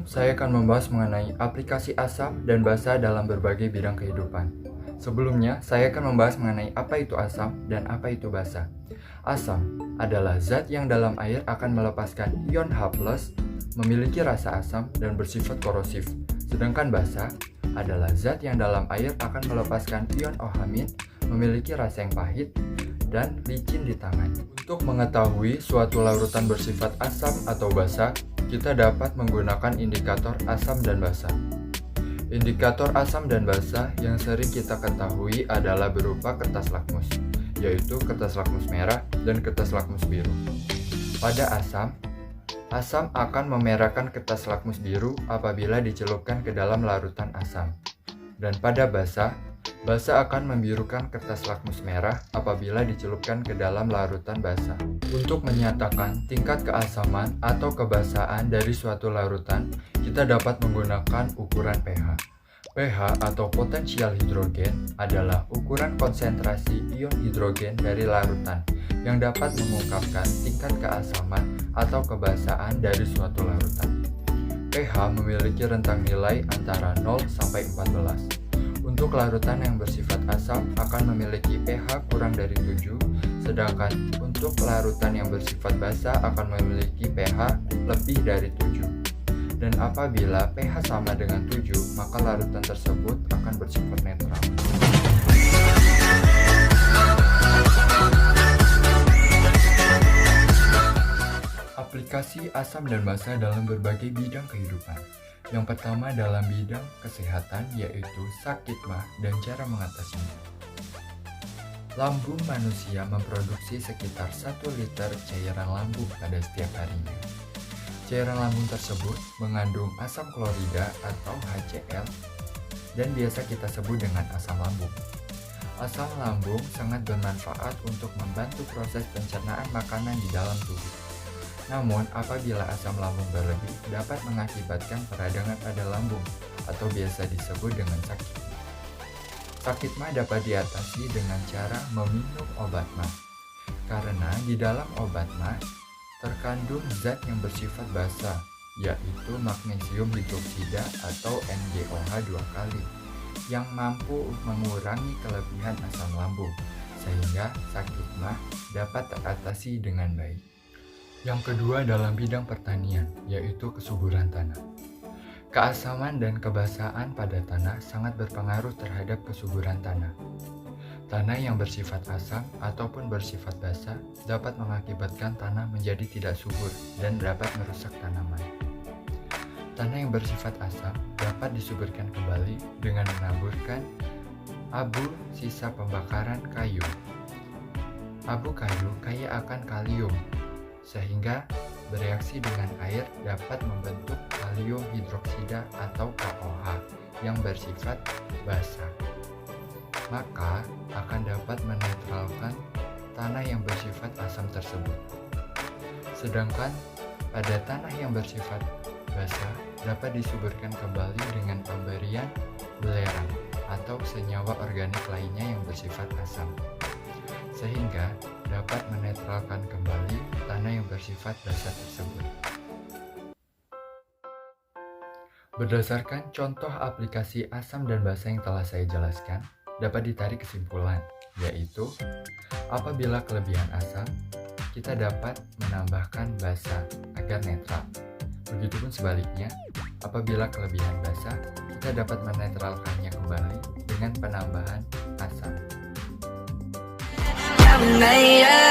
ini, saya akan membahas mengenai aplikasi asam dan basa dalam berbagai bidang kehidupan. Sebelumnya, saya akan membahas mengenai apa itu asam dan apa itu basa. Asam adalah zat yang dalam air akan melepaskan ion H+, memiliki rasa asam dan bersifat korosif. Sedangkan basa adalah zat yang dalam air akan melepaskan ion OH-, memiliki rasa yang pahit dan licin di tangan. Untuk mengetahui suatu larutan bersifat asam atau basa, kita dapat menggunakan indikator asam dan basa. Indikator asam dan basa yang sering kita ketahui adalah berupa kertas lakmus, yaitu kertas lakmus merah dan kertas lakmus biru. Pada asam akan memerahkan kertas lakmus biru apabila dicelupkan ke dalam larutan asam. Dan pada basa akan membirukan kertas lakmus merah apabila dicelupkan ke dalam larutan basa. Untuk menyatakan tingkat keasaman atau kebasaan dari suatu larutan, kita dapat menggunakan ukuran pH. pH atau potensial hidrogen adalah ukuran konsentrasi ion hidrogen dari larutan yang dapat mengungkapkan tingkat keasaman atau kebasaan dari suatu larutan. pH memiliki rentang nilai antara 0 sampai 14. Untuk larutan yang bersifat asam akan memiliki pH kurang dari 7, sedangkan untuk larutan yang bersifat basa akan memiliki pH lebih dari 7. Dan apabila pH sama dengan 7, maka larutan tersebut akan bersifat netral. Aplikasi asam dan basa dalam berbagai bidang kehidupan. Yang pertama dalam bidang kesehatan, yaitu sakit mah dan cara mengatasinya. Lambung manusia memproduksi sekitar 1 liter cairan lambung pada setiap harinya. Cairan lambung tersebut mengandung asam klorida atau HCl dan biasa kita sebut dengan asam lambung. Asam lambung sangat bermanfaat untuk membantu proses pencernaan makanan di dalam tubuh. Namun, apabila asam lambung berlebih dapat mengakibatkan peradangan pada lambung atau biasa disebut dengan sakit. Sakit mah dapat diatasi dengan cara meminum obat mah. Karena di dalam obat mah terkandung zat yang bersifat basa, yaitu magnesium hidroksida atau MgOH 2 kali, yang mampu mengurangi kelebihan asam lambung, sehingga sakit mah dapat teratasi dengan baik. Yang kedua dalam bidang pertanian, yaitu kesuburan tanah. Keasaman dan kebasaan pada tanah sangat berpengaruh terhadap kesuburan tanah. Tanah yang bersifat asam ataupun bersifat basa dapat mengakibatkan tanah menjadi tidak subur dan dapat merusak tanaman. Tanah yang bersifat asam dapat disuburkan kembali dengan menaburkan abu sisa pembakaran kayu. Abu kayu kaya akan kalium, sehingga bereaksi dengan air dapat membentuk kalium hidroksida atau KOH yang bersifat basa. Maka akan dapat menetralkan tanah yang bersifat asam tersebut. Sedangkan pada tanah yang bersifat basa dapat disuburkan kembali dengan pemberian belerang atau senyawa organik lainnya yang bersifat asam, sehingga dapat menetralkan kembali tanah yang bersifat basa tersebut. Berdasarkan contoh aplikasi asam dan basa yang telah saya jelaskan, dapat ditarik kesimpulan, yaitu apabila kelebihan asam, kita dapat menambahkan basa agar netral. Begitupun sebaliknya, apabila kelebihan basa, kita dapat menetralkannya kembali dengan penambahan asam. Yeah.